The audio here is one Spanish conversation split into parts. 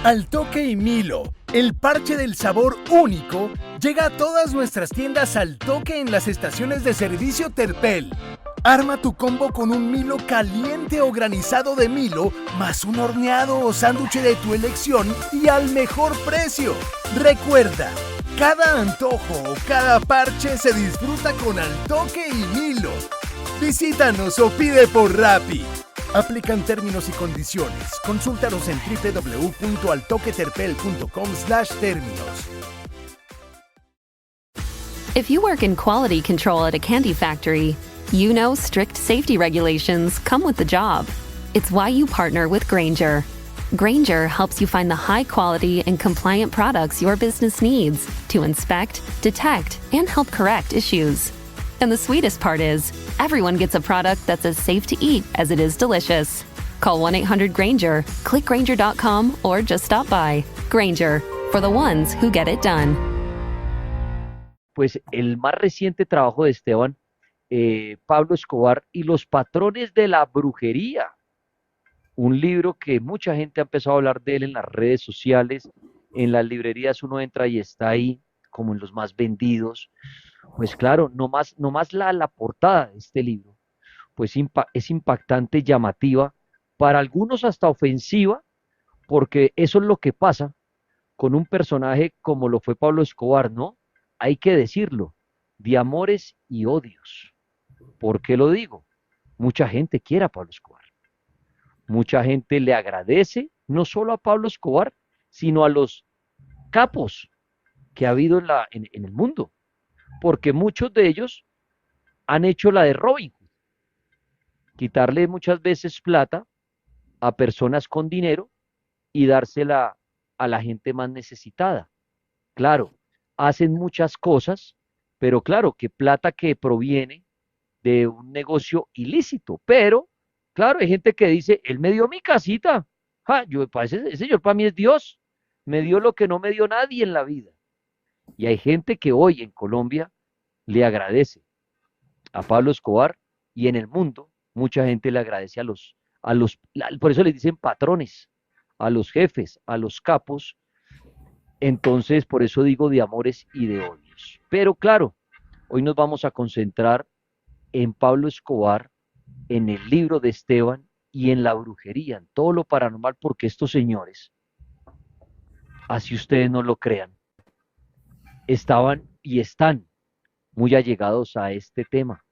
Al Toque y Milo, el parche del sabor único, llega a todas nuestras tiendas Al Toque en las estaciones de servicio Terpel. Arma tu combo con un Milo caliente o granizado de Milo, más un horneado o sándwich de tu elección y al mejor precio. Recuerda, cada antojo o cada parche se disfruta con Al Toque y Milo. Visítanos o pide por Rappi. Aplican términos y condiciones. Consúltalos en www.altoqueterpel.com/términos. If you work in quality control at a candy factory, you know strict safety regulations come with the job. It's why you partner with Grainger. Grainger helps you find the high quality and compliant products your business needs to inspect, detect, and help correct issues. And the sweetest part is, everyone gets a product that's as safe to eat as it is delicious. Call 1-800-GRAINGER, click Grainger.com, or just stop by. Grainger, for the ones who get it done. Pues el más reciente trabajo de Esteban, Pablo Escobar y los patrones de la brujería. Un libro que mucha gente ha empezado a hablar de él en las redes sociales, en las librerías uno entra y está ahí, como en los más vendidos. Pues claro, no más la portada de este libro, pues es impactante, llamativa, para algunos hasta ofensiva, porque eso es lo que pasa con un personaje como lo fue Pablo Escobar, ¿no? Hay que decirlo, de amores y odios. ¿Por qué lo digo? Mucha gente quiere a Pablo Escobar, mucha gente le agradece, no solo a Pablo Escobar, sino a los capos que ha habido en el mundo, porque muchos de ellos han hecho la de Robin Hood, quitarle muchas veces plata a personas con dinero y dársela a la gente más necesitada. Claro, hacen muchas cosas, pero claro, que plata que proviene de un negocio ilícito, pero claro, hay gente que dice, él me dio mi casita, ese señor para mí es Dios, me dio lo que no me dio nadie en la vida. Y hay gente que hoy en Colombia le agradece a Pablo Escobar y en el mundo mucha gente le agradece por eso les dicen patrones, a los jefes, a los capos. Entonces, por eso digo de amores y de odios. Pero claro, hoy nos vamos a concentrar en Pablo Escobar, en el libro de Esteban y en la brujería, en todo lo paranormal, porque estos señores, así ustedes no lo crean, estaban y están muy allegados a este tema,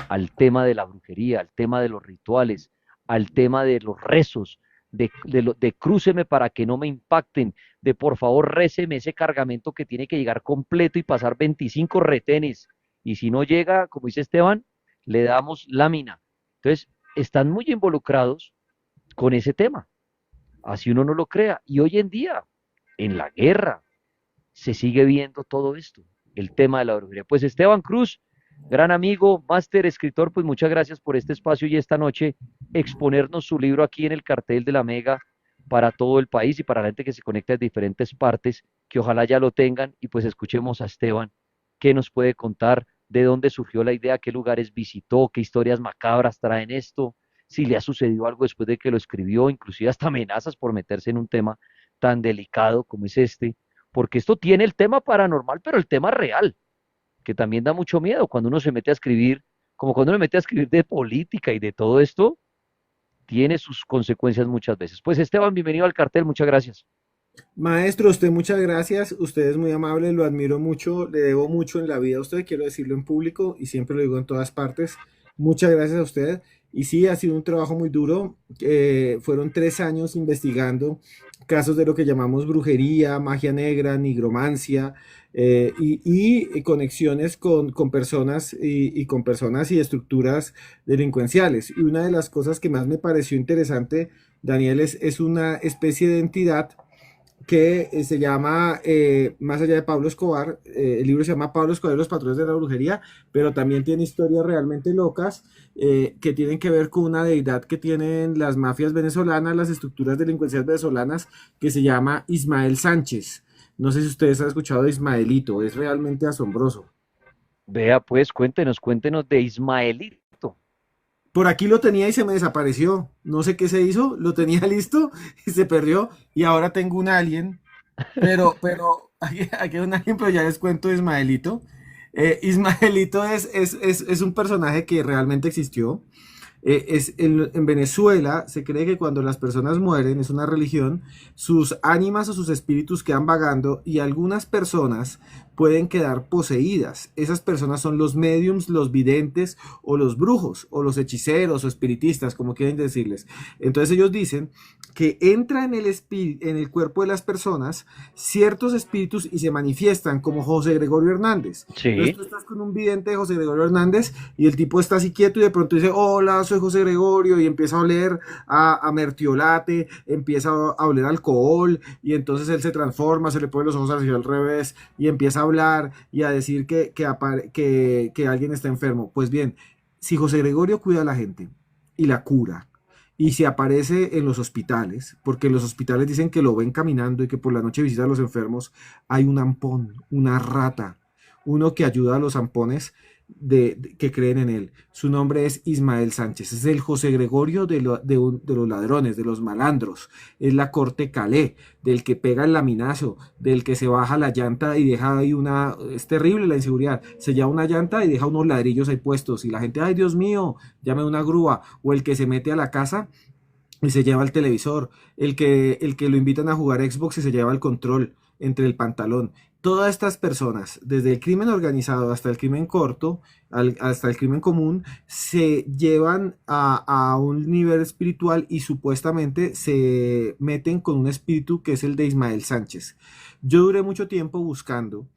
al tema de la brujería, al tema de los rituales, al tema de los rezos, de crúceme para que no me impacten, de por favor réceme ese cargamento que tiene que llegar completo y pasar 25 retenes, y si no llega, como dice Esteban, le damos lámina. Entonces, están muy involucrados con ese tema, así uno no lo crea, y hoy en día, en la guerra, se sigue viendo todo esto, el tema de la brujería. Pues Esteban Cruz, gran amigo, máster, escritor, pues muchas gracias por este espacio y esta noche exponernos su libro aquí en el cartel de la Mega para todo el país y para la gente que se conecta de diferentes partes, que ojalá ya lo tengan y pues escuchemos a Esteban, qué nos puede contar, de dónde surgió la idea, qué lugares visitó, qué historias macabras traen esto, si le ha sucedido algo después de que lo escribió, inclusive hasta amenazas por meterse en un tema tan delicado como es este, porque esto tiene el tema paranormal, pero el tema real, que también da mucho miedo cuando uno se mete a escribir, como cuando uno se mete a escribir de política y de todo esto, tiene sus consecuencias muchas veces. Pues Esteban, bienvenido al cartel, muchas gracias. Maestro, usted muchas gracias, usted es muy amable, lo admiro mucho, le debo mucho en la vida a usted, quiero decirlo en público y siempre lo digo en todas partes. Muchas gracias a usted. Y sí, ha sido un trabajo muy duro. Fueron 3 años investigando casos de lo que llamamos brujería, magia negra, nigromancia y conexiones con personas y con personas y estructuras delincuenciales. Y una de las cosas que más me pareció interesante, Daniel, es una especie de entidad que se llama, más allá de Pablo Escobar, el libro se llama Pablo Escobar y los patrones de la brujería, pero también tiene historias realmente locas que tienen que ver con una deidad que tienen las mafias venezolanas, las estructuras delincuenciales venezolanas, que se llama Ismael Sánchez. No sé si ustedes han escuchado de Ismaelito, es realmente asombroso. Vea, pues cuéntenos de Ismaelito. Por aquí lo tenía y se me desapareció. No sé qué se hizo, lo tenía listo y se perdió. Y ahora tengo un alien. Pero aquí hay un alien, pero ya les cuento de Ismaelito. Ismaelito es un personaje que realmente existió. En Venezuela se cree que cuando las personas mueren, es una religión, sus ánimas o sus espíritus quedan vagando y algunas personas pueden quedar poseídas. Esas personas son los mediums, los videntes o los brujos o los hechiceros o espiritistas, como quieren decirles. Entonces ellos dicen que entra en el cuerpo de las personas ciertos espíritus y se manifiestan como José Gregorio Hernández. Entonces Sí. tú estás con un vidente de José Gregorio Hernández y el tipo está así quieto y de pronto dice, hola, soy José Gregorio, y empieza a oler a mertiolate, empieza a oler alcohol, y entonces él se transforma, se le ponen los ojos hacia el revés y empieza a hablar y a decir que alguien está enfermo. Pues bien, si José Gregorio cuida a la gente y la cura, y se aparece en los hospitales, porque en los hospitales dicen que lo ven caminando y que por la noche visita a los enfermos, hay un ampón, una rata, uno que ayuda a los ampones que creen en él. Su nombre es Ismael Sánchez, es el José Gregorio de los ladrones, de los malandros, es la corte Calé, del que pega el laminazo, del que se baja la llanta y deja ahí es terrible la inseguridad, se lleva una llanta y deja unos ladrillos ahí puestos y la gente, ay Dios mío, llame una grúa, o el que se mete a la casa y se lleva el televisor, el que lo invitan a jugar Xbox y se lleva el control entre el pantalón. Todas estas personas, desde el crimen organizado hasta el crimen corto, hasta el crimen común, se llevan a un nivel espiritual y supuestamente se meten con un espíritu que es el de Ismael Sánchez. Yo duré mucho tiempo buscando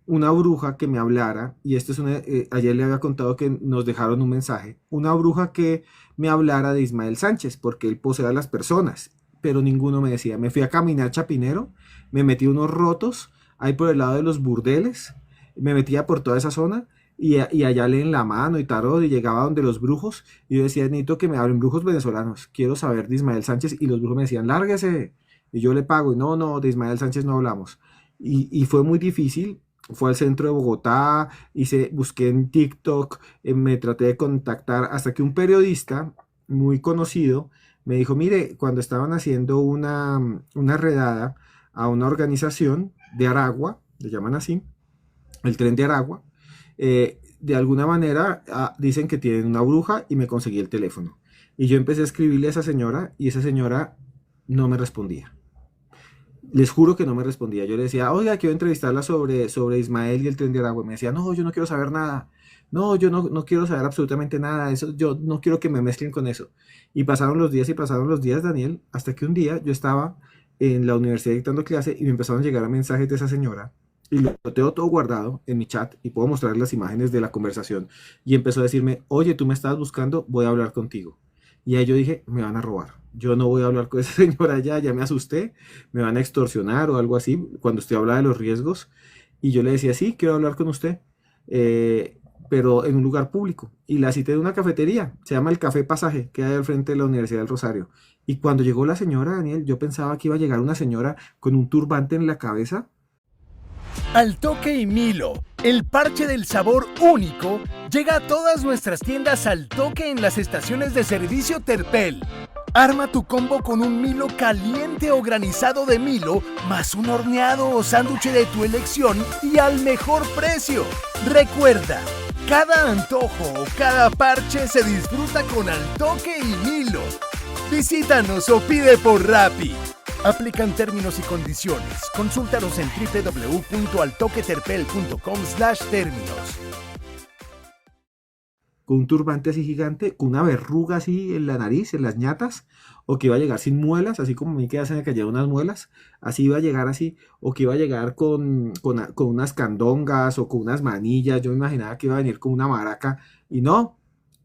una bruja que me hablara, y ayer le había contado que nos dejaron un mensaje, una bruja que me hablara de Ismael Sánchez, porque él posee a las personas, pero ninguno me decía. Me fui a caminar Chapinero, me metí unos rotos, ahí por el lado de los burdeles, me metía por toda esa zona, y allá leen la mano y tarot, y llegaba donde los brujos, y yo decía, necesito que me hablen brujos venezolanos, quiero saber de Ismael Sánchez, y los brujos me decían, lárguese, y yo le pago, y no, de Ismael Sánchez no hablamos. Y fue muy difícil. Fue al centro de Bogotá, busqué en TikTok, me traté de contactar hasta que un periodista muy conocido me dijo, mire, cuando estaban haciendo una redada a una organización de Aragua, le llaman así, el Tren de Aragua, de alguna manera dicen que tienen una bruja y me conseguí el teléfono. Y yo empecé a escribirle a esa señora y esa señora no me respondía. Les juro que no me respondía. Yo le decía, oiga, quiero entrevistarla sobre Ismael y el Tren de Aragua. Y me decía, no, yo no quiero saber nada. No, yo no quiero saber absolutamente nada. Eso, yo no quiero que me mezclen con eso. Y pasaron los días, Daniel, hasta que un día yo estaba en la universidad dictando clase y me empezaron a llegar mensajes de esa señora. Y lo tengo todo guardado en mi chat y puedo mostrar las imágenes de la conversación. Y empezó a decirme, oye, tú me estabas buscando, voy a hablar contigo. Y ahí yo dije, me van a robar. Yo no voy a hablar con esa señora ya me asusté, me van a extorsionar o algo así, cuando usted habla de los riesgos. Y yo le decía, sí, quiero hablar con usted, pero en un lugar público. Y la cité en una cafetería, se llama el Café Pasaje, que hay al frente de la Universidad del Rosario. Y cuando llegó la señora, Daniel, yo pensaba que iba a llegar una señora con un turbante en la cabeza. Al Toque y Milo, el parche del sabor único, llega a todas nuestras tiendas Al Toque en las estaciones de servicio Terpel. Arma tu combo con un Milo caliente o granizado de Milo, más un horneado o sándwich de tu elección y al mejor precio. Recuerda, cada antojo o cada parche se disfruta con Al Toque y Milo. Visítanos o pide por Rappi. Aplican términos y condiciones. Consúltanos en www.altoqueterpel.com/términos. Con un turbante así gigante, con una verruga así en la nariz, en las ñatas, o que iba a llegar sin muelas, así como me queda se me cayeron unas muelas, así iba a llegar así, o que iba a llegar con unas candongas o con unas manillas. Yo me imaginaba que iba a venir con una maraca, y no,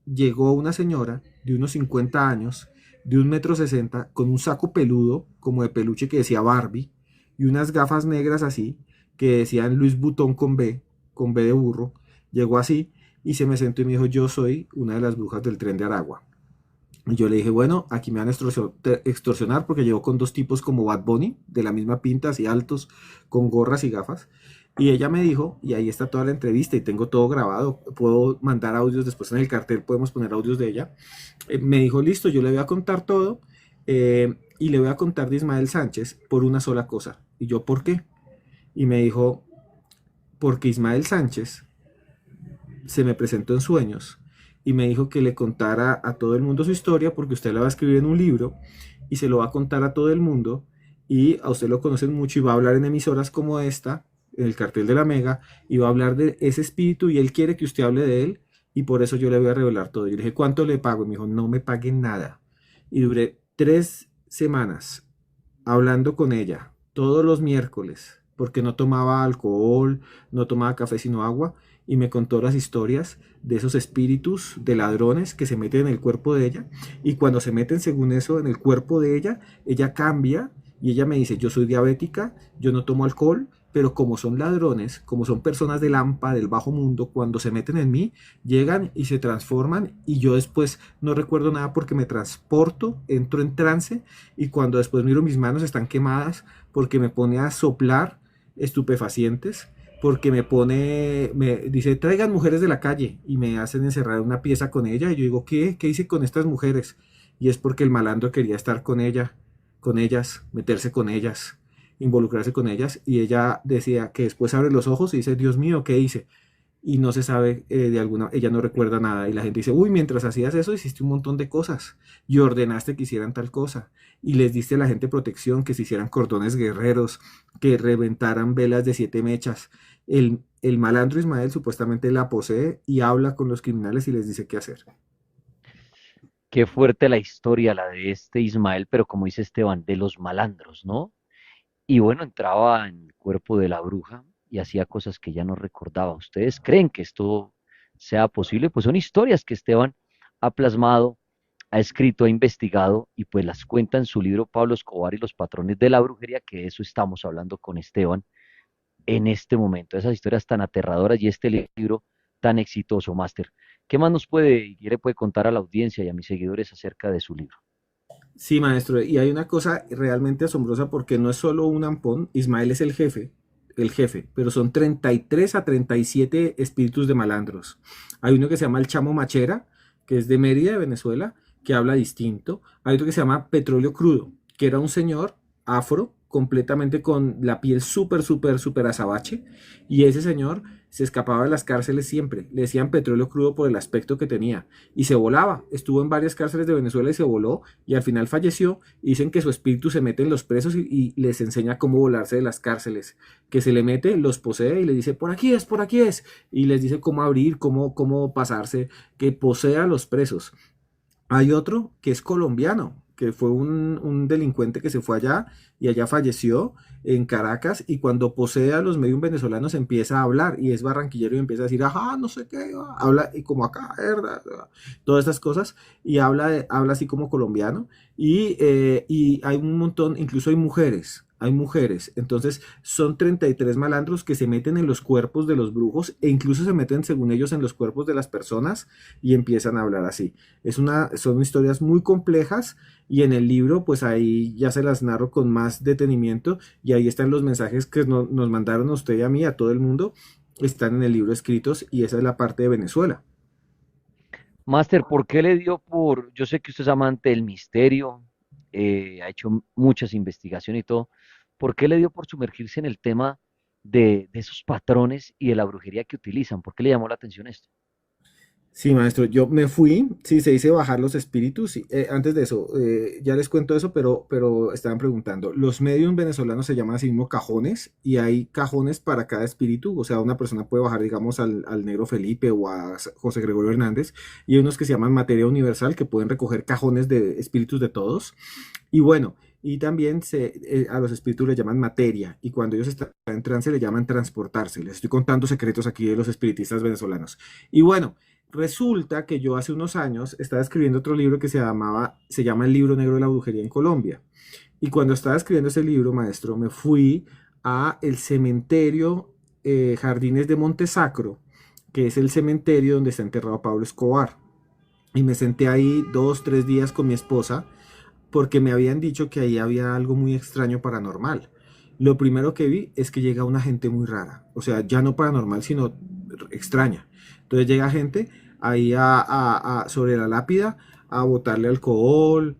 llegó una señora de unos 50 años, de 1,60 m, con un saco peludo, como de peluche que decía Barbie, y unas gafas negras así, que decían Luis Butón con B de burro. Llegó así, y se me sentó y me dijo, yo soy una de las brujas del Tren de Aragua. Y yo le dije, bueno, aquí me van a extorsionar porque llevo con dos tipos como Bad Bunny, de la misma pinta, así altos, con gorras y gafas. Y ella me dijo, y ahí está toda la entrevista y tengo todo grabado, puedo mandar audios después en el cartel, podemos poner audios de ella. Me dijo, listo, yo le voy a contar todo y le voy a contar de Ismael Sánchez por una sola cosa. Y yo, ¿por qué? Y me dijo, porque Ismael Sánchez se me presentó en sueños y me dijo que le contara a todo el mundo su historia porque usted la va a escribir en un libro y se lo va a contar a todo el mundo y a usted lo conocen mucho y va a hablar en emisoras como esta, en el cartel de la Mega, y va a hablar de ese espíritu y él quiere que usted hable de él y por eso yo le voy a revelar todo. Y le dije, ¿cuánto le pago? Y me dijo, no me paguen nada. Y duré 3 semanas hablando con ella todos los miércoles porque no tomaba alcohol, no tomaba café sino agua y me contó las historias de esos espíritus de ladrones que se meten en el cuerpo de ella y cuando se meten según eso en el cuerpo de ella cambia y ella me dice, yo soy diabética, yo no tomo alcohol, pero como son ladrones, como son personas del AMPA, del bajo mundo, cuando se meten en mí, llegan y se transforman y yo después no recuerdo nada porque me transporto, entro en trance y cuando después miro mis manos están quemadas porque me pone a soplar estupefacientes, porque me dice, traigan mujeres de la calle y me hacen encerrar en una pieza con ella y yo digo, ¿qué hice con estas mujeres? Y es porque el malandro quería estar con ella, con ellas, meterse con ellas, involucrarse con ellas y ella decía que después abre los ojos y dice, Dios mío, ¿qué hice? Y no se sabe ella no recuerda nada y la gente dice, uy, mientras hacías eso hiciste un montón de cosas y ordenaste que hicieran tal cosa y les diste a la gente protección, que se hicieran cordones guerreros, que reventaran velas de 7 mechas. El malandro Ismael supuestamente la posee y habla con los criminales y les dice qué hacer. Qué fuerte la historia, la de este Ismael, pero como dice Esteban, de los malandros, ¿no? Y bueno, entraba en el cuerpo de la bruja y hacía cosas que ya no recordaba. ¿Ustedes creen que esto sea posible? Pues son historias que Esteban ha plasmado, ha escrito, ha investigado y pues las cuenta en su libro Pablo Escobar y los patrones de la brujería, que de eso estamos hablando con Esteban en este momento. Esas historias tan aterradoras y este libro tan exitoso, Máster. ¿Qué más nos puede y le puede contar a la audiencia y a mis seguidores acerca de su libro? Sí, maestro, y hay una cosa realmente asombrosa porque no es solo un ampón, Ismael es el jefe, pero son 33 a 37 espíritus de malandros. Hay uno que se llama el Chamo Machera, que es de Mérida, de Venezuela, que habla distinto. Hay otro que se llama Petróleo Crudo, que era un señor afro, completamente con la piel súper azabache, y ese señor se escapaba de las cárceles siempre, le decían petróleo crudo por el aspecto que tenía, y se volaba, estuvo en varias cárceles de Venezuela y se voló, y al final falleció, y dicen que su espíritu se mete en los presos y les enseña cómo volarse de las cárceles, que se le mete, los posee y les dice, por aquí es, y les dice cómo abrir, cómo pasarse, que posee a los presos. Hay otro que es colombiano, que fue un delincuente que se fue allá y allá falleció en Caracas y cuando posee a los medios venezolanos empieza a hablar y es barranquillero y empieza a decir, ajá, no sé qué, habla y como acá, ¿verdad? Todas estas cosas y habla así como colombiano y hay un montón, incluso hay mujeres, entonces son 33 malandros que se meten en los cuerpos de los brujos e incluso se meten según ellos en los cuerpos de las personas y empiezan a hablar así. Son historias muy complejas y en el libro pues ahí ya se las narro con más detenimiento y ahí están los mensajes que nos mandaron a usted y a mí, a todo el mundo, están en el libro escritos y esa es la parte de Venezuela. Máster, ¿por qué le dio por, yo sé que usted es amante del misterio, ha hecho muchas investigaciones y todo, ¿por qué le dio por sumergirse en el tema de esos patrones y de la brujería que utilizan? ¿Por qué le llamó la atención esto? Sí, maestro, yo me fui, sí, se dice bajar los espíritus. Sí, antes de eso, ya les cuento eso, pero estaban preguntando. Los medios venezolanos se llaman así mismo cajones y hay cajones para cada espíritu. O sea, una persona puede bajar, digamos, al Negro Felipe o a José Gregorio Hernández. Y hay unos que se llaman materia universal que pueden recoger cajones de espíritus de todos. Y bueno, y también a los espíritus les llaman materia. Y cuando ellos están en trance le llaman transportarse. Les estoy contando secretos aquí de los espiritistas venezolanos. Y bueno. Resulta que yo hace unos años estaba escribiendo otro libro que se llama El Libro Negro de la Brujería en Colombia. Y cuando estaba escribiendo ese libro, maestro, me fui a el cementerio Jardines de Montesacro, que es el cementerio donde está enterrado Pablo Escobar. Y me senté ahí 2, 3 días con mi esposa porque me habían dicho que ahí había algo muy extraño paranormal. lo primero que vi es que llega una gente muy rara, o sea, ya no paranormal, sino extraña. Entonces llega gente ahí sobre la lápida a botarle alcohol,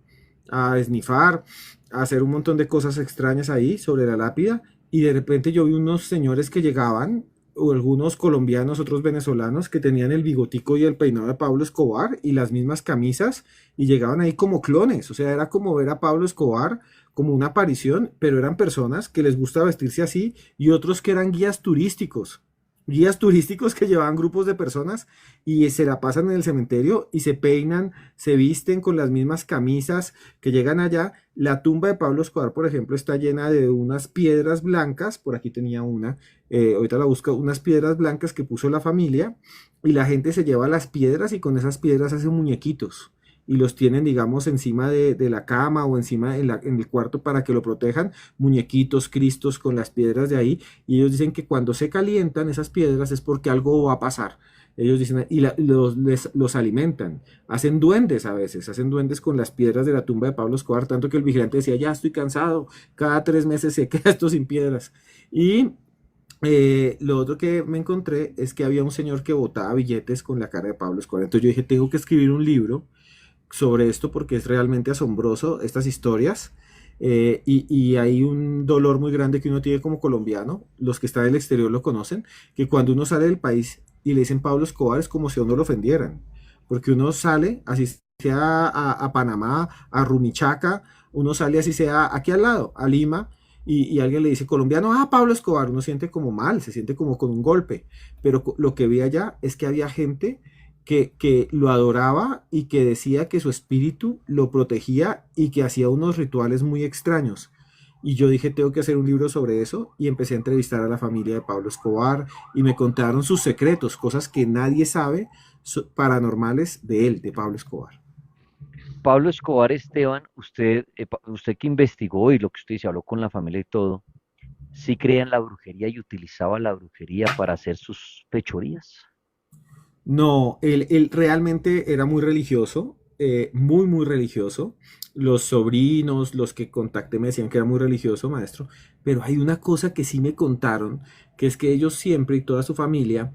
a esnifar, a hacer un montón de cosas extrañas ahí sobre la lápida. Y de repente yo vi unos señores que llegaban, o algunos colombianos, otros venezolanos, que tenían el bigotico y el peinado de Pablo Escobar y las mismas camisas y llegaban ahí como clones. O sea, era como ver a Pablo Escobar como una aparición, pero eran personas que les gusta vestirse así y otros que eran guías turísticos que llevaban grupos de personas y se la pasan en el cementerio y se peinan, se visten con las mismas camisas que llegan allá. La tumba de Pablo Escobar, por ejemplo, está llena de unas piedras blancas, por aquí tenía una, ahorita la busco, unas piedras blancas que puso la familia y la gente se lleva las piedras y con esas piedras hace muñequitos y los tienen, digamos, encima de la cama o encima en el cuarto para que lo protejan, muñequitos, cristos con las piedras de ahí, y ellos dicen que cuando se calientan esas piedras es porque algo va a pasar. Ellos dicen, y los alimentan, hacen duendes a veces, hacen duendes con las piedras de la tumba de Pablo Escobar, tanto que el vigilante decía, ya estoy cansado, cada 3 meses se queda esto sin piedras. Y lo otro que me encontré es que había un señor que botaba billetes con la cara de Pablo Escobar. Entonces yo dije, tengo que escribir un libro sobre esto porque es realmente asombroso estas historias. Y hay un dolor muy grande que uno tiene como colombiano, los que están en el exterior lo conocen, que cuando uno sale del país y le dicen Pablo Escobar es como si a uno lo ofendieran, porque uno sale, así sea a Panamá, a Rumichaca, uno sale así sea aquí al lado, a Lima, y alguien le dice colombiano, ah, Pablo Escobar, uno siente como mal, se siente como con un golpe, pero lo que vi allá es que había gente que lo adoraba y que decía que su espíritu lo protegía y que hacía unos rituales muy extraños. Y yo dije, tengo que hacer un libro sobre eso y empecé a entrevistar a la familia de Pablo Escobar y me contaron sus secretos, cosas que nadie sabe, paranormales de él, de Pablo Escobar. Pablo Escobar, Esteban, usted que investigó y lo que usted dice, habló con la familia y todo, ¿sí creía en la brujería y utilizaba la brujería para hacer sus fechorías? No, él realmente era muy religioso, muy, muy religioso. Los sobrinos, los que contacté me decían que era muy religioso, maestro, pero hay una cosa que sí me contaron, que es que ellos siempre y toda su familia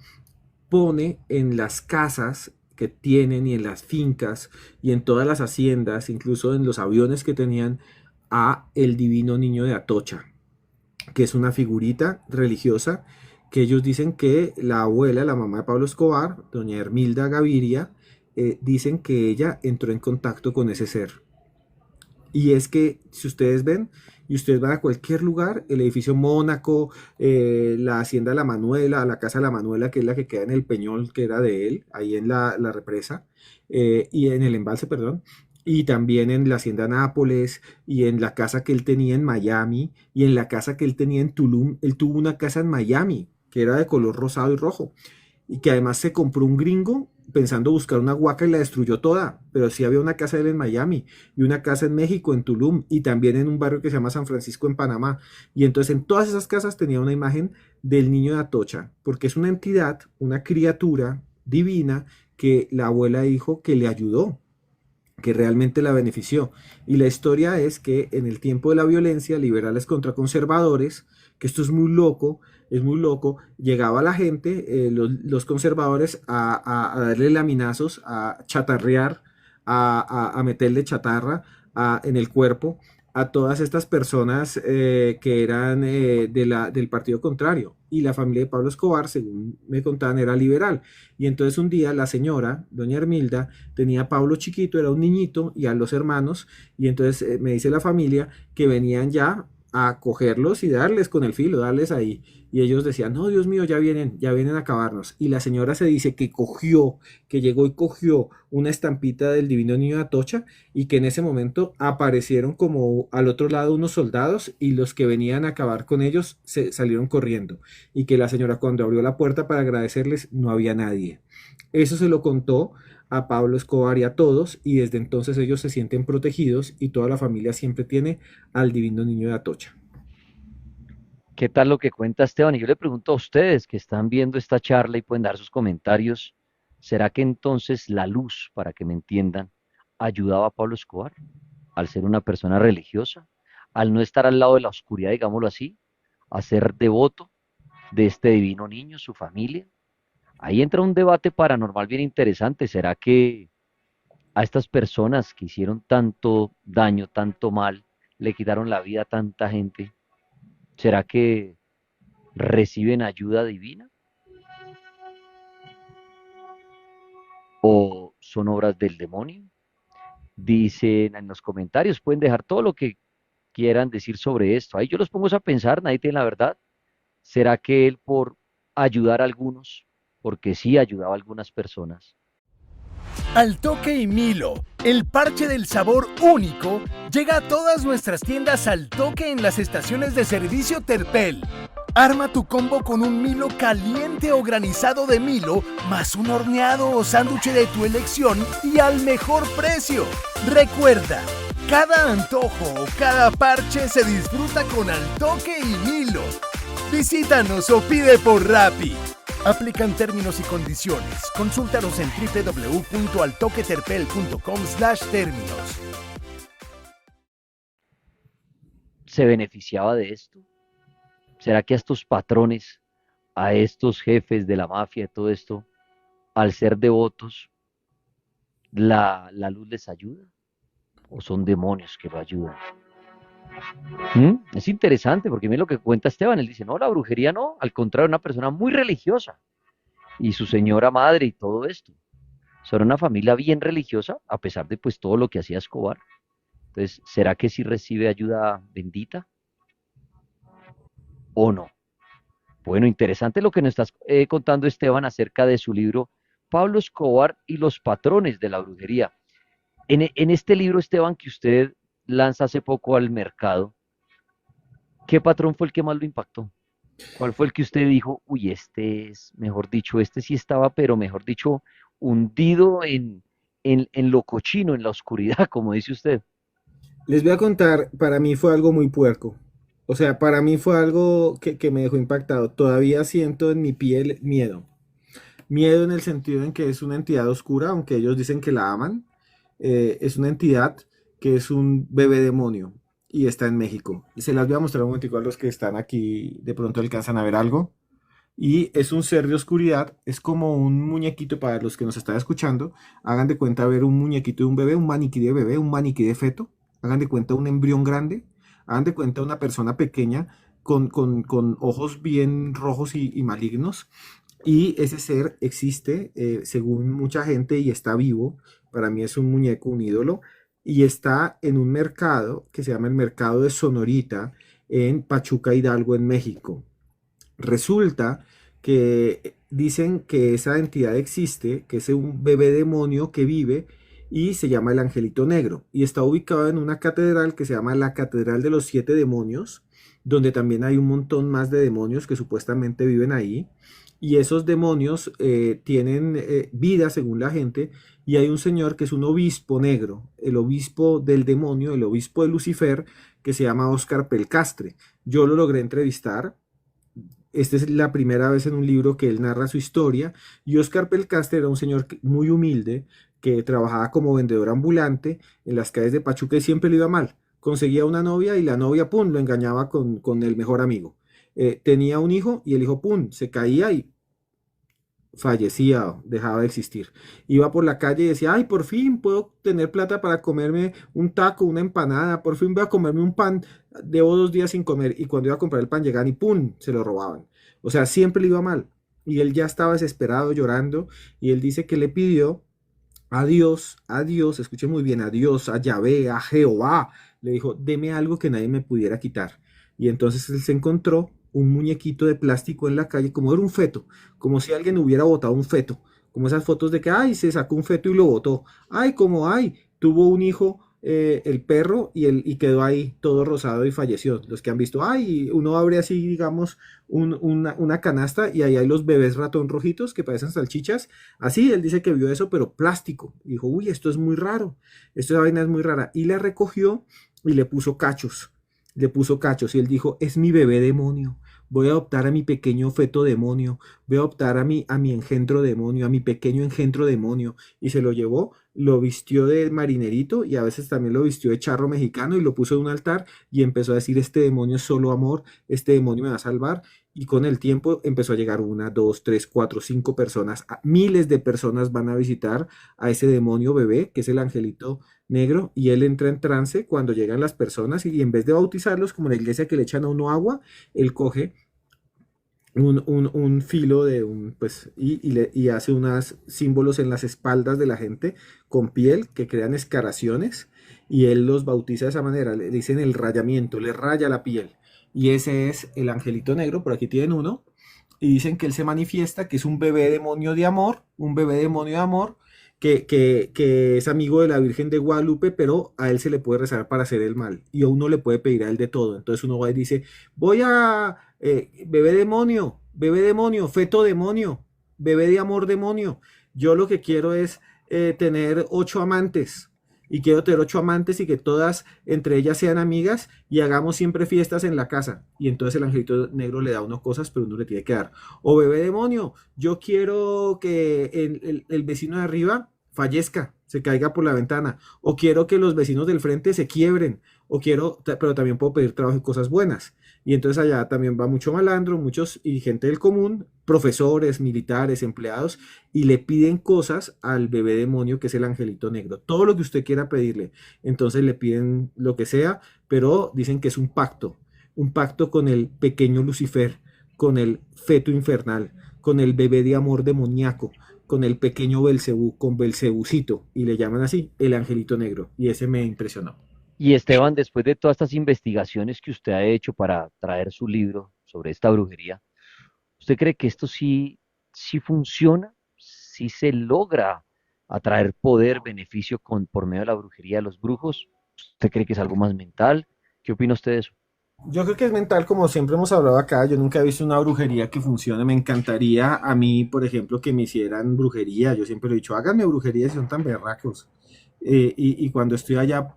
pone en las casas que tienen y en las fincas y en todas las haciendas, incluso en los aviones que tenían, a el divino niño de Atocha, que es una figurita religiosa que ellos dicen que la abuela, la mamá de Pablo Escobar, doña Hermilda Gaviria, dicen que ella entró en contacto con ese ser. Y es que si ustedes ven y ustedes van a cualquier lugar, el edificio Mónaco, la hacienda La Manuela, la casa La Manuela, que es la que queda en el Peñol, que era de él, ahí en la represa, y en el embalse, perdón, y también en la hacienda Nápoles, y en la casa que él tenía en Miami, y en la casa que él tenía en Tulum, él tuvo una casa en Miami, que era de color rosado y rojo y que además se compró un gringo pensando buscar una huaca y la destruyó toda, pero sí había una casa de él en Miami y una casa en México, en Tulum, y también en un barrio que se llama San Francisco en Panamá. Y entonces en todas esas casas tenía una imagen del niño de Atocha, porque es una entidad, una criatura divina que la abuela dijo que le ayudó, que realmente la benefició. Y la historia es que en el tiempo de la violencia, liberales contra conservadores, que esto es muy loco, llegaba la gente, los conservadores, a darle laminazos, a chatarrear, a meterle chatarra en el cuerpo a todas estas personas que eran del partido contrario. Y la familia de Pablo Escobar, según me contaban, era liberal. Y entonces un día la señora, doña Hermilda, tenía a Pablo chiquito, era un niñito, y a los hermanos, y entonces me dice la familia que venían ya a cogerlos y darles con el filo, darles ahí. Y ellos decían, no, Dios mío, ya vienen a acabarnos. Y la señora se dice que cogió, que llegó y cogió una estampita del Divino Niño de Atocha y que en ese momento aparecieron como al otro lado unos soldados y los que venían a acabar con ellos se salieron corriendo. Y que la señora cuando abrió la puerta para agradecerles no había nadie. Eso se lo contó a Pablo Escobar y a todos, y desde entonces ellos se sienten protegidos y toda la familia siempre tiene al Divino Niño de Atocha. ¿Qué tal lo que cuenta Esteban? Y yo le pregunto a ustedes que están viendo esta charla y pueden dar sus comentarios, ¿será que entonces la luz, para que me entiendan, ayudaba a Pablo Escobar al ser una persona religiosa, al no estar al lado de la oscuridad, digámoslo así? a ser devoto de este divino niño, su familia? Ahí entra un debate paranormal bien interesante. ¿Será que a estas personas que hicieron tanto daño, tanto mal, le quitaron la vida a tanta gente, será que reciben ayuda divina o son obras del demonio? Dicen en los comentarios, pueden dejar todo lo que quieran decir sobre esto. Ahí yo los pongo a pensar, nadie tiene la verdad. ¿Será que él por ayudar a algunos, porque sí ayudaba a algunas personas? Al Toque y Milo, el parche del sabor único, llega a todas nuestras tiendas Al Toque en las estaciones de servicio Terpel. Arma tu combo con un Milo caliente o granizado de Milo, más un horneado o sándwich de tu elección y al mejor precio. Recuerda, cada antojo o cada parche se disfruta con Al Toque y Milo. Visítanos o pide por Rappi. Aplican términos y condiciones. Consúltanos en www.altoqueterpel.com/términos. ¿Se beneficiaba de esto? ¿Será que a estos patrones, a estos jefes de la mafia, todo esto, al ser devotos, la luz les ayuda? ¿O son demonios que lo ayudan? Es interesante porque mira lo que cuenta Esteban. Él dice, no, la brujería no, al contrario, una persona muy religiosa y su señora madre y todo esto. Son una familia bien religiosa, a pesar de pues todo lo que hacía Escobar. Entonces, ¿será que sí recibe ayuda bendita o no? Bueno, interesante lo que nos estás contando, Esteban, acerca de su libro Pablo Escobar y los patrones de la brujería. En este libro, Esteban, que usted lanza hace poco al mercado, ¿qué patrón fue el que más lo impactó? ¿Cuál fue el que usted dijo, uy, este es, mejor dicho, este sí estaba, pero mejor dicho, hundido en lo cochino, en la oscuridad, como dice usted? Les voy a contar, para mí fue algo muy puerco. O sea, para mí fue algo que me dejó impactado. Todavía siento en mi piel miedo. Miedo en el sentido en que es una entidad oscura, aunque ellos dicen que la aman. Es una entidad que es un bebé demonio y está en México. Se las voy a mostrar un momentico a los que están aquí, de pronto alcanzan a ver algo. Y es un ser de oscuridad, es como un muñequito para los que nos están escuchando. Hagan de cuenta ver un muñequito de un bebé, un maniquí de feto. Hagan de cuenta un embrión grande. Hagan de cuenta una persona pequeña con ojos bien rojos y malignos. Y ese ser existe, según mucha gente, y está vivo. Para mí es un muñeco, un ídolo. Y está en un mercado que se llama el Mercado de Sonorita en Pachuca, Hidalgo, en México. Resulta que dicen que esa entidad existe, que es un bebé demonio que vive y se llama el Angelito Negro. Y está ubicado en una catedral que se llama la Catedral de los Siete Demonios, donde también hay un montón más de demonios que supuestamente viven ahí. Y esos demonios tienen vida según la gente. Y hay un señor que es un obispo negro, el obispo del demonio, el obispo de Lucifer, que se llama Óscar Pelcastre. Yo lo logré entrevistar. Esta es la primera vez en un libro que él narra su historia. Y Óscar Pelcastre era un señor muy humilde que trabajaba como vendedor ambulante en las calles de Pachuca y siempre le iba mal. Conseguía una novia y la novia, pum, lo engañaba con el mejor amigo. Tenía un hijo y el hijo, pum, se caía y fallecía, dejaba de existir. Iba por la calle y decía, ay, por fin puedo tener plata para comerme un taco, una empanada, por fin voy a comerme un pan, debo 2 días sin comer. Y cuando iba a comprar el pan llegaban y ¡pum!, se lo robaban. O sea, siempre le iba mal. Y él ya estaba desesperado, llorando, y él dice que le pidió a Dios, escuche muy bien, a Dios, a Yahvé, a Jehová, le dijo, deme algo que nadie me pudiera quitar. Y entonces él se encontró un muñequito de plástico en la calle, como era un feto, como si alguien hubiera botado un feto, como esas fotos de que, ay, se sacó un feto y lo botó, ay, como, ay, tuvo un hijo, el perro, y quedó ahí todo rosado y falleció. Los que han visto, ay, uno abre así, digamos, una canasta y ahí hay los bebés ratón rojitos que parecen salchichas, así, él dice que vio eso, pero plástico, y dijo, uy, esto es muy raro, esta vaina es muy rara, y la recogió y le puso cachos, y él dijo, es mi bebé demonio. voy a adoptar a mi pequeño feto demonio, voy a adoptar a mi engendro demonio, a mi pequeño engendro demonio. Y se lo llevó, lo vistió de marinerito y a veces también lo vistió de charro mexicano y lo puso en un altar y empezó a decir, este demonio es solo amor, este demonio me va a salvar. Y con el tiempo empezó a llegar una, dos, tres, cuatro, cinco personas. Miles de personas van a visitar a ese demonio bebé, que es el angelito negro, y él entra en trance cuando llegan las personas y en vez de bautizarlos, como en la iglesia que le echan a uno agua, él coge un filo de un, pues, y hace unos símbolos en las espaldas de la gente con piel que crean escaraciones y él los bautiza de esa manera, le dicen el rayamiento, le raya la piel. Y ese es el angelito negro, por aquí tienen uno, y dicen que él se manifiesta, que es un bebé demonio de amor, un bebé demonio de amor, que es amigo de la Virgen de Guadalupe, pero a él se le puede rezar para hacer el mal, y a uno le puede pedir a él de todo. Entonces uno va y dice, voy a, bebé demonio, feto demonio, bebé de amor demonio, yo lo que quiero es tener 8 amantes, y quiero tener 8 amantes y que todas entre ellas sean amigas y hagamos siempre fiestas en la casa. Y entonces el angelito negro le da uno cosas, pero uno le tiene que dar. O bebé demonio, yo quiero que el vecino de arriba fallezca, se caiga por la ventana. O quiero que los vecinos del frente se quiebren. O quiero, pero también puedo pedir trabajo y cosas buenas. Y entonces allá también va mucho malandro, muchos y gente del común, profesores, militares, empleados, y le piden cosas al bebé demonio que es el angelito negro. Todo lo que usted quiera pedirle. Entonces le piden lo que sea, pero dicen que es un pacto con el pequeño Lucifer, con el feto infernal, con el bebé de amor demoníaco, con el pequeño Belcebú, con Belcebucito, y le llaman así el angelito negro. Y ese me impresionó. Y Esteban, después de todas estas investigaciones que usted ha hecho para traer su libro sobre esta brujería, ¿usted cree que esto sí funciona? ¿Sí se logra atraer poder, beneficio por medio de la brujería de los brujos? ¿Usted cree que es algo más mental? ¿Qué opina usted de eso? Yo creo que es mental, como siempre hemos hablado acá. Yo nunca he visto una brujería que funcione. Me encantaría a mí, por ejemplo, que me hicieran brujería. Yo siempre lo he dicho, háganme brujería si son tan berracos. Y cuando estoy allá,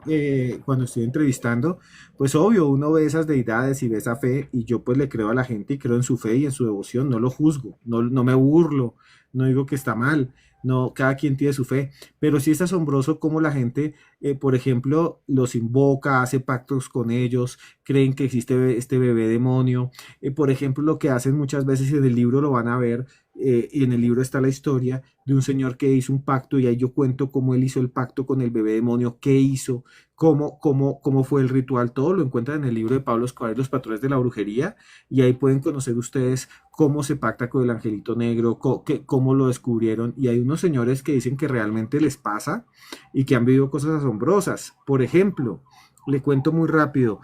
cuando estoy entrevistando, pues obvio, uno ve esas deidades y ve esa fe, y yo pues le creo a la gente y creo en su fe y en su devoción, no lo juzgo, no me burlo, no digo que está mal, no, cada quien tiene su fe, pero sí es asombroso cómo la gente, por ejemplo, los invoca, hace pactos con ellos, creen que existe este bebé demonio. Por ejemplo, lo que hacen muchas veces en el libro lo van a ver, y en el libro está la historia de un señor que hizo un pacto, y ahí yo cuento cómo él hizo el pacto con el bebé demonio, qué hizo, cómo fue el ritual. Todo lo encuentran en el libro de Pablo Escobar y los patrones de la brujería, y ahí pueden conocer ustedes cómo se pacta con el angelito negro, cómo lo descubrieron, y hay unos señores que dicen que realmente les pasa y que han vivido cosas asombrosas. Por ejemplo, le cuento muy rápido,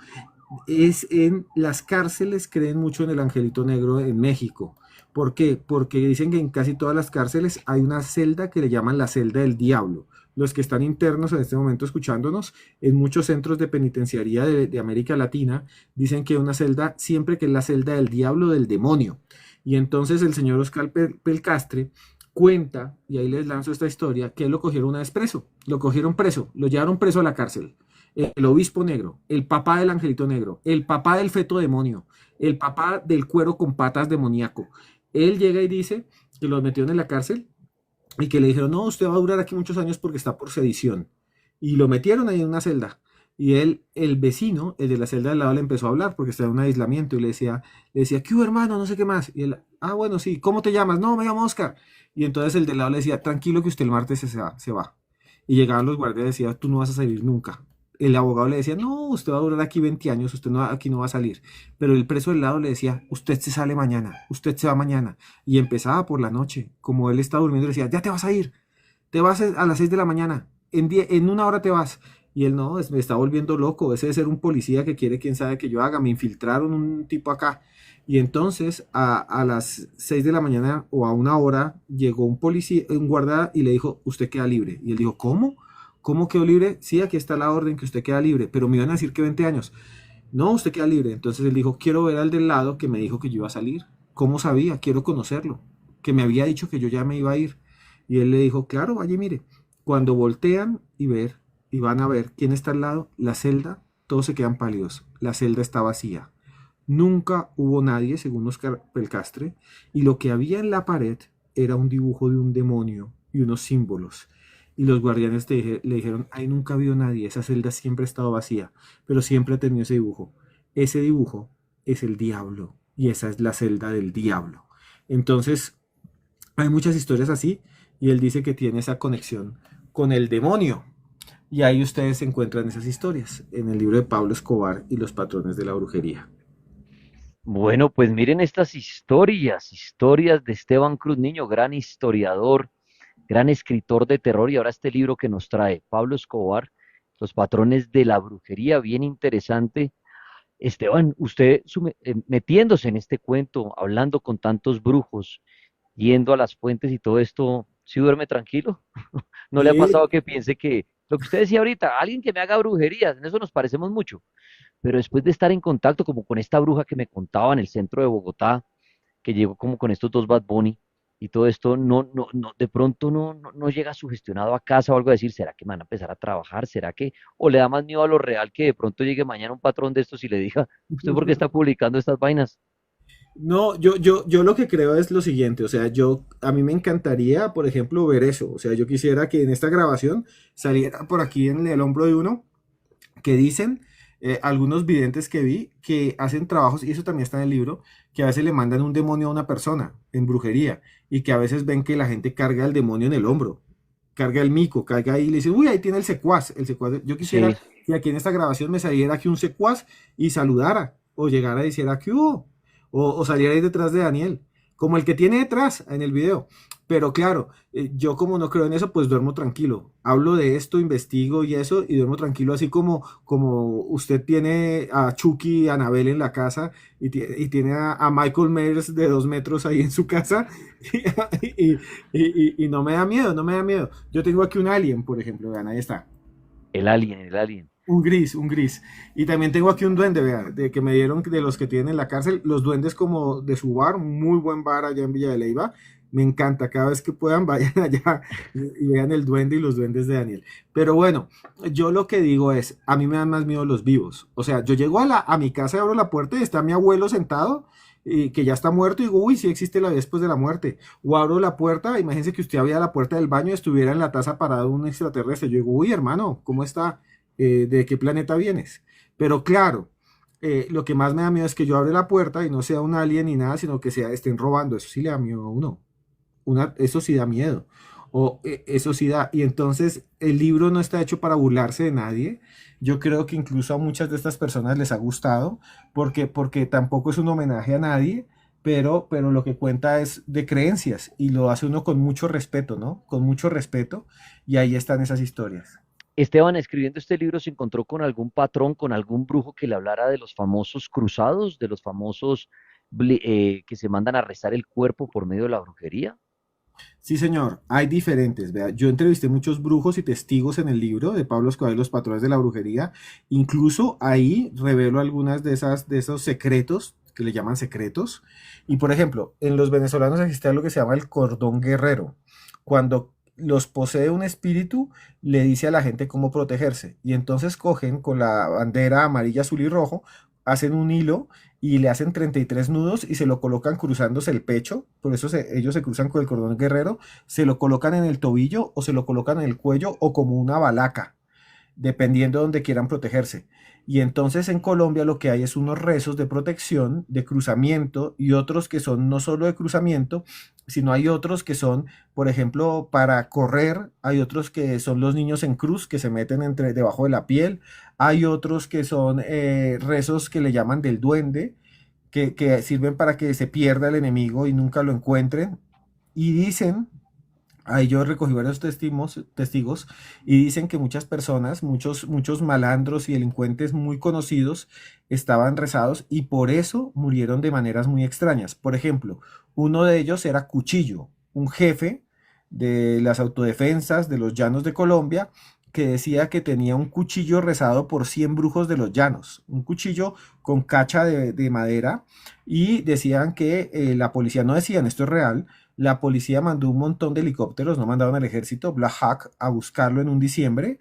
es en las cárceles creen mucho en el angelito negro en México. ¿Por qué? Porque dicen que en casi todas las cárceles hay una celda que le llaman la celda del diablo. Los que están internos en este momento escuchándonos, en muchos centros de penitenciaría de América Latina, dicen que hay una celda siempre que es la celda del diablo, del demonio. Y entonces el señor Oscar Pelcastre cuenta, y ahí les lanzo esta historia, que él lo cogieron una vez preso, lo cogieron preso, lo llevaron preso a la cárcel. El obispo negro, el papá del angelito negro, el papá del feto demonio, el papá del cuero con patas demoníaco. Él llega y dice que los metieron en la cárcel y que le dijeron, no, usted va a durar aquí muchos años porque está por sedición. Y lo metieron ahí en una celda. Y él, el vecino, el de la celda al lado, le empezó a hablar porque estaba en un aislamiento y le decía, ¿qué hubo, hermano? No sé qué más. Y él, bueno, sí, ¿cómo te llamas? No, me llamo Oscar. Y entonces el de al lado le decía, tranquilo que usted el martes se va. Y llegaban los guardias y decían, tú no vas a salir nunca. El abogado le decía, no, usted va a durar aquí 20 años, usted no, aquí no va a salir. Pero el preso del lado le decía, usted se sale mañana, usted se va mañana. Y empezaba por la noche, como él estaba durmiendo, le decía, ya te vas a ir, te vas a las 6 de la mañana, en una hora te vas. Y él, no, me está volviendo loco, ese debe ser un policía que quiere, quién sabe que yo haga, me infiltraron un tipo acá. Y entonces a las 6 de la mañana o a una hora llegó un policía, un guarda, y le dijo, usted queda libre. Y él dijo, ¿cómo? ¿Cómo quedó libre? Sí, aquí está la orden que usted queda libre, pero me iban a decir que 20 años. No, usted queda libre. Entonces él dijo, quiero ver al del lado que me dijo que yo iba a salir. ¿Cómo sabía? Quiero conocerlo. Que me había dicho que yo ya me iba a ir. Y él le dijo, claro, vaya y mire. Cuando voltean y van a ver quién está al lado, la celda, todos se quedan pálidos. La celda está vacía. Nunca hubo nadie, según Oscar Pelcastre, y lo que había en la pared era un dibujo de un demonio y unos símbolos. Y los guardianes le dijeron, ahí nunca ha habido nadie, esa celda siempre ha estado vacía, pero siempre ha tenido ese dibujo. Ese dibujo es el diablo y esa es la celda del diablo. Entonces, hay muchas historias así y él dice que tiene esa conexión con el demonio. Y ahí ustedes encuentran esas historias en el libro de Pablo Escobar y los patrones de la brujería. Bueno, pues miren estas historias, historias de Esteban Cruz Niño, gran historiador, gran escritor de terror y ahora este libro que nos trae Pablo Escobar, Los patrones de la brujería, bien interesante. Esteban, usted metiéndose en este cuento, hablando con tantos brujos, yendo a las fuentes y todo esto, ¿sí duerme tranquilo? ¿No le ha Sí, pasado que piense que lo que usted decía ahorita, alguien que me haga brujerías, en eso nos parecemos mucho? Pero después de estar en contacto como con esta bruja que me contaba en el centro de Bogotá, que llegó como con estos dos Bad Bunny y todo esto, de pronto no llega sugestionado a casa o algo a decir, ¿será que me van a empezar a trabajar? ¿Será que, o le da más miedo a lo real que de pronto llegue mañana un patrón de estos y le diga, ¿usted por qué está publicando estas vainas? no, yo lo que creo es lo siguiente, o sea, a mí me encantaría, por ejemplo, ver eso, o sea, yo quisiera que en esta grabación saliera por aquí en el hombro de uno que dicen algunos videntes que vi que hacen trabajos, y eso también está en el libro, que a veces le mandan un demonio a una persona en brujería y que a veces ven que la gente carga el demonio en el hombro, carga el mico, carga ahí y le dicen, uy, ahí tiene el secuaz. Yo quisiera Sí, que aquí en esta grabación me saliera aquí un secuaz y saludara, o llegara y dijera, ¿qué hubo? O saliera ahí detrás de Daniel, como el que tiene detrás en el video. Pero claro, yo como no creo en eso, pues duermo tranquilo. Hablo de esto, investigo y eso, y duermo tranquilo, así como usted tiene a Chucky y a Anabel en la casa y tiene a Michael Myers de 2 metros ahí en su casa, y no me da miedo, no me da miedo. Yo tengo aquí un alien, por ejemplo, vean, ahí está. el alien, el alien. Un gris, un gris. Y también tengo aquí un duende, vea, de que me dieron de los que tienen en la cárcel, los duendes como de su bar, muy buen bar allá en Villa de Leyva. Me encanta, cada vez que puedan vayan allá y vean el duende y los duendes de Daniel. Pero bueno, yo lo que digo es, a mí me dan más miedo los vivos. O sea, yo llego a mi casa y abro la puerta y está mi abuelo sentado y que ya está muerto y digo, uy, sí existe la vida después de la muerte. O abro la puerta, imagínense que usted abría la puerta del baño y estuviera en la taza parado un extraterrestre. Yo digo, uy, hermano, ¿cómo está? ¿De qué planeta vienes? Pero claro, lo que más me da miedo es que yo abra la puerta y no sea un alien ni nada, sino que estén robando. Eso sí le da miedo a uno. Eso sí da miedo. Eso sí da. Y entonces el libro no está hecho para burlarse de nadie. Yo creo que incluso a muchas de estas personas les ha gustado, porque tampoco es un homenaje a nadie, pero lo que cuenta es de creencias y lo hace uno con mucho respeto, ¿no? Con mucho respeto. Y ahí están esas historias. Esteban, escribiendo este libro, ¿se encontró con algún patrón, con algún brujo que le hablara de los famosos cruzados, de los famosos que se mandan a rezar el cuerpo por medio de la brujería? Sí, señor, hay diferentes. Vea, yo entrevisté muchos brujos y testigos en el libro de Pablo Escobar y los patrones de la brujería. Incluso ahí revelo algunas de esos secretos que le llaman secretos. Y por ejemplo, en los venezolanos existe algo que se llama el cordón guerrero. Cuando los posee un espíritu, le dice a la gente cómo protegerse. Y entonces cogen con la bandera amarilla, azul y rojo, hacen un hilo y le hacen 33 nudos y se lo colocan cruzándose el pecho, por eso ellos se cruzan con el cordón guerrero, se lo colocan en el tobillo o se lo colocan en el cuello o como una balaca, dependiendo de donde quieran protegerse. Y entonces en Colombia lo que hay es unos rezos de protección, de cruzamiento y otros que son no solo de cruzamiento, sino hay otros que son, por ejemplo, para correr, hay otros que son los niños en cruz que se meten debajo de la piel, hay otros que son rezos que le llaman del duende, que sirven para que se pierda el enemigo y nunca lo encuentren. Y dicen, ahí yo recogí varios testigos y dicen que muchas personas, muchos malandros y delincuentes muy conocidos estaban rezados y por eso murieron de maneras muy extrañas. Por ejemplo, uno de ellos era Cuchillo, un jefe de las autodefensas de los llanos de Colombia que decía que tenía un cuchillo rezado por 100 brujos de los llanos, un cuchillo con cacha de madera y decían que la policía, no decían, esto es real, La policía mandó un montón de helicópteros, no mandaron al ejército, Black Hawk, a buscarlo en un diciembre.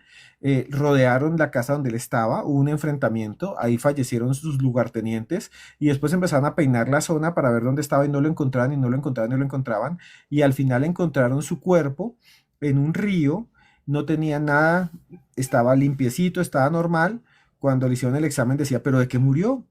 Rodearon la casa donde él estaba, hubo un enfrentamiento, ahí fallecieron sus lugartenientes y después empezaron a peinar la zona para ver dónde estaba y no lo encontraban y no lo encontraban y no lo encontraban. Y al final encontraron su cuerpo en un río, no tenía nada, estaba limpiecito, estaba normal. Cuando le hicieron el examen decía, ¿pero de qué murió?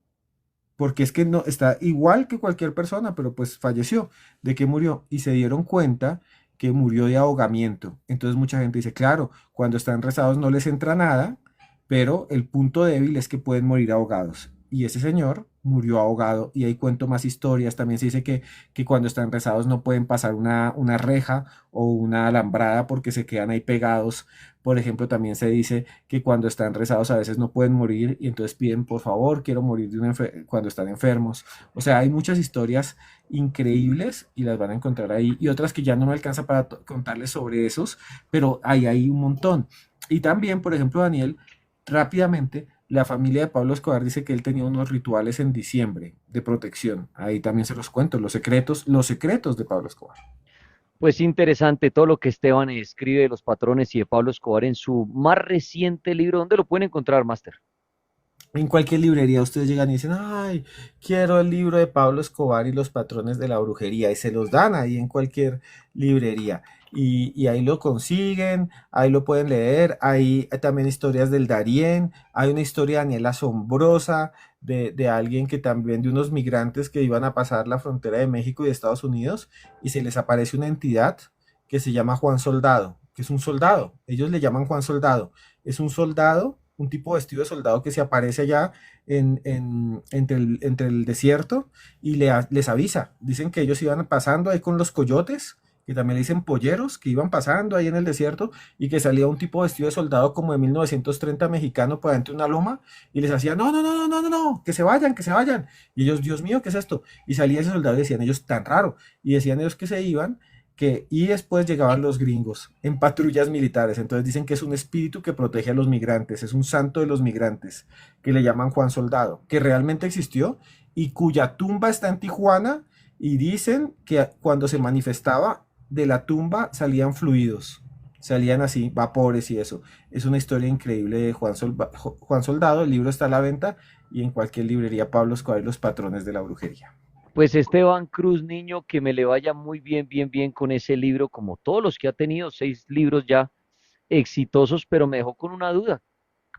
Porque es que no, está igual que cualquier persona, pero pues falleció. ¿De qué murió? Y se dieron cuenta que murió de ahogamiento. Entonces mucha gente dice, claro, cuando están rezados no les entra nada, pero el punto débil es que pueden morir ahogados. Y ese señor murió ahogado y ahí cuento más historias. También se dice que cuando están rezados no pueden pasar una reja o una alambrada porque se quedan ahí pegados. Por ejemplo, también se dice que cuando están rezados a veces no pueden morir y entonces piden, por favor, quiero morir cuando están enfermos. O sea, hay muchas historias increíbles y las van a encontrar ahí y otras que ya no me alcanza para contarles sobre esos, pero hay un montón. Y también, por ejemplo, Daniel, rápidamente, la familia de Pablo Escobar dice que él tenía unos rituales en diciembre de protección. Ahí también se los cuento, los secretos de Pablo Escobar. Pues interesante todo lo que Esteban escribe de los patrones y de Pablo Escobar en su más reciente libro. ¿Dónde lo pueden encontrar, Máster? En cualquier librería ustedes llegan y dicen, ay, quiero el libro de Pablo Escobar y los patrones de la brujería, y se los dan ahí en cualquier librería. Y ahí lo consiguen, ahí lo pueden leer, hay también historias del Darién, hay una historia, Daniel, asombrosa de alguien que también, de unos migrantes que iban a pasar la frontera de México y de Estados Unidos, y se les aparece una entidad que se llama Juan Soldado, que es un soldado, ellos le llaman Juan Soldado, es un soldado, un tipo vestido de soldado que se aparece allá entre el desierto y les avisa. Dicen que ellos iban pasando ahí con los coyotes, que también le dicen polleros, que iban pasando ahí en el desierto y que salía un tipo vestido de soldado como de 1930 mexicano por dentro de una loma y les hacía, no, no, no, no, no, no, no, que se vayan, que se vayan. Y ellos, Dios mío, ¿qué es esto? Y salía ese soldado y decían ellos, tan raro. Y decían ellos que se iban. Y después llegaban los gringos en patrullas militares. Entonces dicen que es un espíritu que protege a los migrantes, es un santo de los migrantes, que le llaman Juan Soldado, que realmente existió y cuya tumba está en Tijuana, y dicen que cuando se manifestaba de la tumba salían fluidos, salían así, vapores y eso. Es una historia increíble de Juan Soldado. El libro está a la venta y en cualquier librería Pablo Escobar y los patrones de la brujería. Pues Esteban Cruz, niño, que me le vaya muy bien, bien, bien con ese libro, como todos los que ha tenido, 6 libros ya exitosos, pero me dejó con una duda.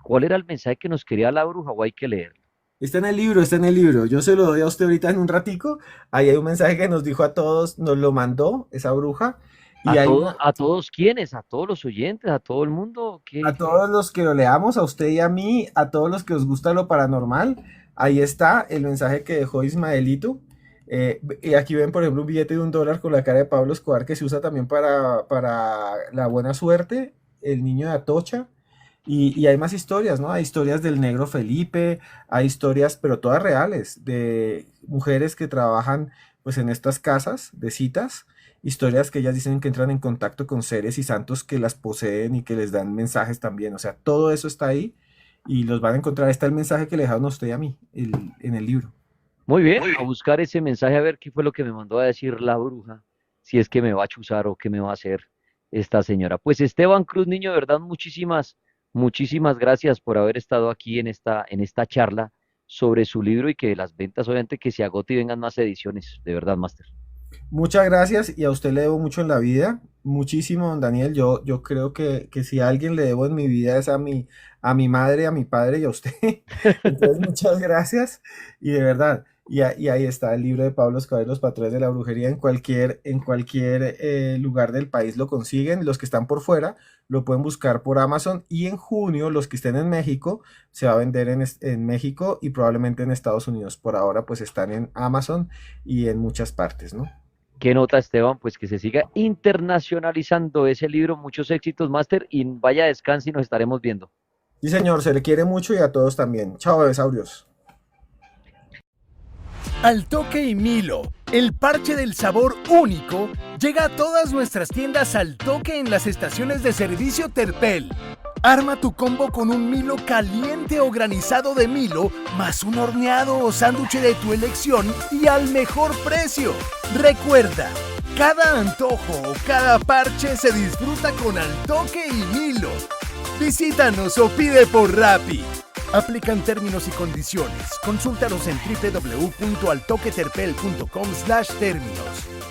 ¿Cuál era el mensaje que nos quería la bruja o hay que leerlo? Está en el libro, está en el libro. Yo se lo doy a usted ahorita en un ratico. Ahí hay un mensaje que nos dijo a todos, nos lo mandó esa bruja. Y ¿A todos quiénes? ¿A todos los oyentes? ¿A todo el mundo? a todos los que lo leamos, a usted y a mí, a todos los que os gusta lo paranormal, ahí está el mensaje que dejó Ismaelito. Y aquí ven, por ejemplo, un billete de $1 con la cara de Pablo Escobar que se usa también para la buena suerte, el niño de Atocha. Y hay más historias, ¿no? Hay historias del negro Felipe, hay historias, pero todas reales, de mujeres que trabajan pues en estas casas de citas, historias que ellas dicen que entran en contacto con seres y santos que las poseen y que les dan mensajes también. O sea, todo eso está ahí y los van a encontrar. Está el mensaje que le dejaron a usted y a mí en el libro. Muy bien, a buscar ese mensaje a ver qué fue lo que me mandó a decir la bruja, si es que me va a chuzar o qué me va a hacer esta señora. Pues Esteban Cruz, niño, de verdad, muchísimas, muchísimas gracias por haber estado aquí en esta charla sobre su libro y que las ventas, obviamente, que se agote y vengan más ediciones. De verdad, Máster. Muchas gracias y a usted le debo mucho en la vida, muchísimo, don Daniel. Yo creo que si a alguien le debo en mi vida es a mi madre, a mi padre y a usted. Entonces, muchas gracias y de verdad. Y ahí está el libro de Pablo Escobar y los patrones de la brujería. En cualquier lugar del país lo consiguen. Los que están por fuera lo pueden buscar por Amazon. Y en junio, los que estén en México, se va a vender en México y probablemente en Estados Unidos. Por ahora, pues están en Amazon y en muchas partes, ¿no? ¿Qué nota, Esteban? Pues que se siga internacionalizando ese libro. Muchos éxitos, Máster, y vaya descanse y nos estaremos viendo. Sí, señor, se le quiere mucho y a todos también. Chao, bebesaurios. Al Toque y Milo, el parche del sabor único, llega a todas nuestras tiendas Al Toque en las estaciones de servicio Terpel. Arma tu combo con un Milo caliente o granizado de Milo, más un horneado o sándwich de tu elección y al mejor precio. Recuerda, Cada antojo o cada parche se disfruta con Al Toque y Milo. Visítanos o pide por Rappi. Aplican términos y condiciones. Consúltanos en www.altoqueterpel.com/términos.